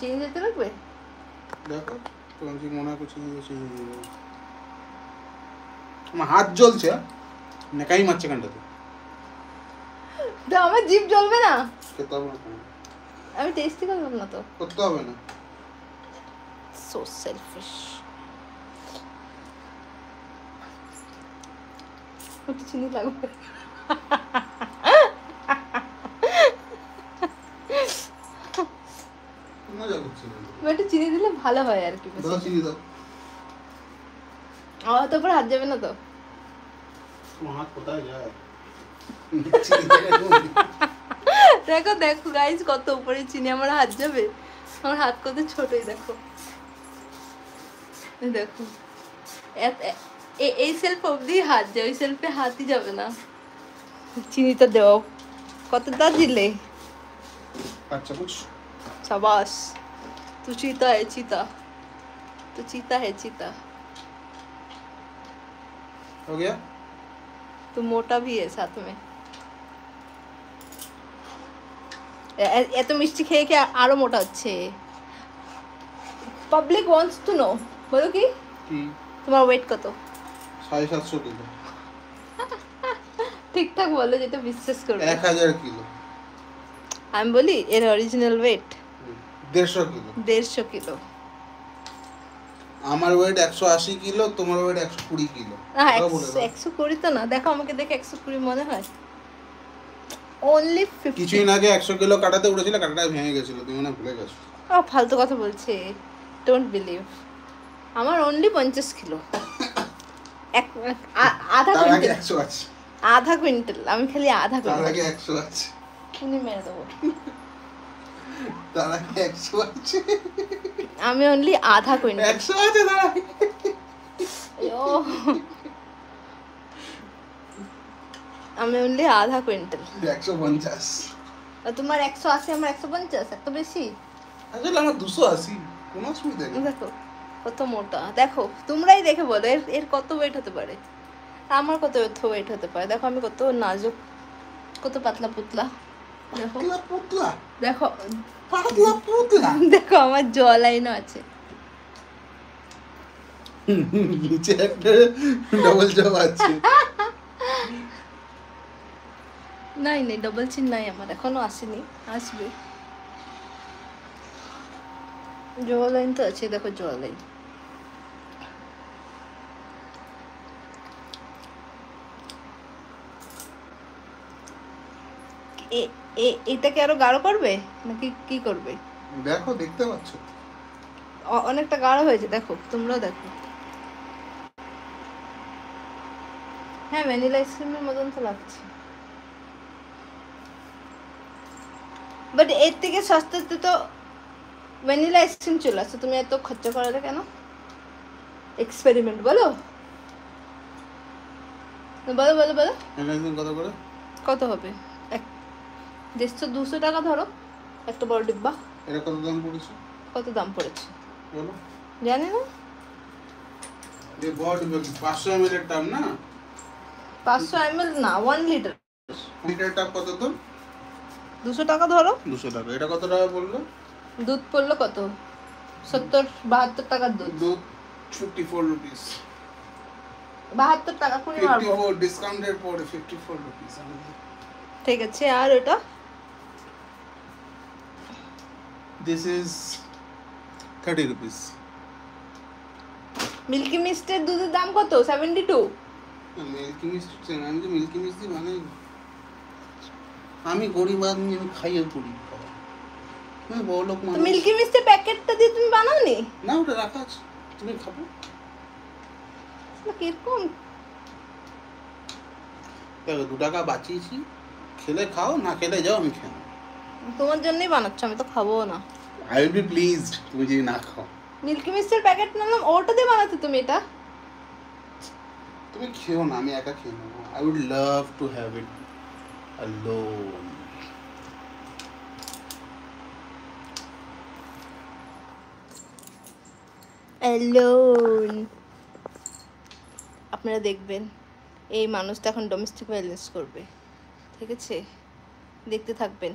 চিনি দিতে লাগবে? দেখো তোমার কি মনে হয় চিনি দিয়ে আমার হাত জ্বলছে, নেকাই মারছে কানটাতে। তো আমার জিভ জ্বলবে না? খেতে হবে না, আমি টেস্টি করলাম না তো। করতে হবে না। So selfish. একটু চিনি লাগবে। মজা করছি না। একটু চিনি দিলে ভালো হয় আর কি। দাও চিনি দাও। আমার তো উপরে হাত যাবে না তো? তোমার হাত কোথায় যায়? দেখো দেখো গাইস, কত উপরে চিনি, আমার হাত যাবে? আমার হাত কত ছোটই দেখো। দেখো এই সেলফ অবধি হাত যায়, ওই সেলফে হাতই যাবে না। চিনিটা দেও। কতটা দিলে? আচ্ছা বুঝ। शाबाश, तू चीता है चीता, तू चीता है चीता। हो गया? तू मोटा भी है साथ में। এত মিষ্টি খেয়ে খেয়ে আরো মোটা হচ্ছে। পাবলিক ওয়ান্টস টু নো, বলো কি তোমার ওয়েট কত? 750 কিলো। ঠিকঠাক বলো, যেটা বিশ্বাস করবে। 1000 কিলো। আমি বলি এর অরিজিনাল ওয়েট 150 কিলো। 150 কিলো। আমার ওয়েট 180 কিলো, তোমার ওয়েট 120 কিলো। না 120 তো না, দেখো আমাকে দেখে 120 মনে হয়। অনলি 50। কিছুদিন আগে 100 কিলো কাটাতে উঠেছিল, কাটাটা ভেঙে গেছিল, তুমি মনে ভুলে গেছো। ফালতু কথা বলছে, ডোন্ট বিলিভ। আমার অনলি 50 কিলো। আধা কুইন্টাল। 100 আছে। আধা কুইন্টাল, আমি খালি আধা তার কুইন্টাল। আগে 100 আছে। কিনে মেরে দেবো। তার আগে 100 আছে। আমি অনলি আধা কুইন্টাল। 100 আছে তার আগে। আমি অনলি আধা কুইন্টাল। 150। তোমার 180, আমার 150, এত বেশি? আসলে আমার 280, কোনো অসুবিধা নেই। দেখো কত মোটা, দেখো তোমরাই দেখে বলো এর কত ওয়েট হতে পারে, আমার কত ওয়েট হতে পারে। দেখো আমি কত নাজুক, কত পাতলা পুতলা। দেখো পুতলা, দেখো পাতলা পুতলা। দেখো আমার জ লাইনও আছে। নিচে একটা ডবল জব আছে। নাই নাই, ডবল চিন নাই আমার, এখনো আসেনি, আসবে। জ লাইন তো আছে, দেখো জ লাইন। এটাকে আরো গাঢ় করবে নাকি কি করবে? দেখো দেখতে পাচ্ছ অনেকটা গাঢ় হয়েছে, দেখো তোমরাও দেখো। হ্যাঁ ভ্যানিলা আইসক্রিমের মতন তো লাগছে, বাট এর থেকে সস্তাতে তো ভ্যানিলা আইসক্রিম চলে আসছে। তুমি এত খরচা করালে কেন? এক্সপেরিমেন্ট বলো বলো বলো বলো। কত করে? কত হবে? 150-200 টাকা ধরো, একটা বড় ডিব্বা। এটা কত দাম পড়েছে? কত দাম পড়েছে বলো। জানি না। এই বড় ডিব্বা 500 ml এর টাব না? 500 ml না, 1 লিটার। লিটার টাব কত তো? 200 টাকা ধরো। 200 টাকা। এটা কত টাকা বললো? দুধ পড়লো কত? 70-72 টাকার দুধ। দুধ 54 রুপিস। 72 টাকা কোনি মারবো। 54 ডিসকাউন্টের পরে 54 রুপিস। ঠিক আছে, আর ওটা? This is 30 rupees. মিল্কি মিস্টের দুধের দাম কত? 72। মিল্কি মিস্ট, আমি তো মিল্কি মিস্ট দিয়ে বানাই। আমি গরিব আদমি, আমি খাইয়ে করি। আমি বড় লোক মানুষ। মিল্কি মিস্টের প্যাকেটটা দিয়ে তুমি বানাওনি? না, ওটা রাখা আছে, তুমি খাবো। কিরকম দেখো 2 টাকা বাঁচিয়েছি, খেলে খাও, না খেলে যাও, আমি খাবো। তোমার জন্যই বানাচ্ছ, আমি তো খাবো না। আই উইল বি প্লিজড তুমি যদি না খাও। মিল্কি মিস্টের প্যাকেট নিলাম, ওটা দিয়ে বানাতে তুমি এটা? তুমি খেও না, আমি একা খেয়ে নেবো। I would love to have it alone. Alone. আপনারা দেখবেন এই মানুষটা এখন ডোমেস্টিক ভায়োলেন্স করবে, ঠিক আছে? দেখতে থাকবেন।